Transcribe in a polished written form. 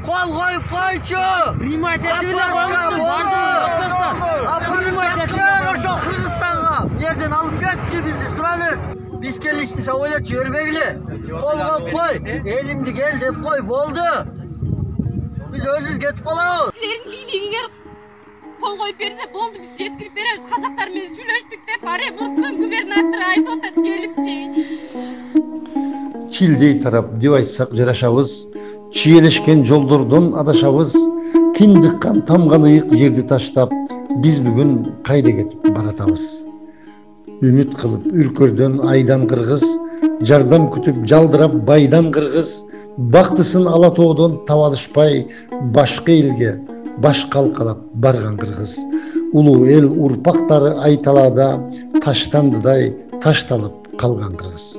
Kol koyup koyçu. Aparın katkılar oşo Kırgızstan'a. Nereden alıp ketçi bizdi suranı. Biz gelişti savaylatçı yörmegili. Kol koyup koy. Elimdi gel dep koy boldu. Biz özüz getip kalabız. Sizlerin birliğine kol koyup berse boldu, biz yetkilip beremiz. Kazaklar meni süйлöштük dep Оренбургтун губернатору айтып атат келипчи. Çildey tarap деп айтсак жарашабыз, чиелешкен жолдордон адашабыз, киндиккан тамган ыйык жерди таштап, биз бүгүн кайда кетип баратабыз. Үмүт кылып үркөрдөн айдан кыргыз, жардам күтүп жалдырап байдан кыргыз, бактысын ала тоодон таба алышпай, башка элге баш калкалап барган кыргыз. Улуу эл урпактары айталаада таштандыдай ташталып калган кыргыз.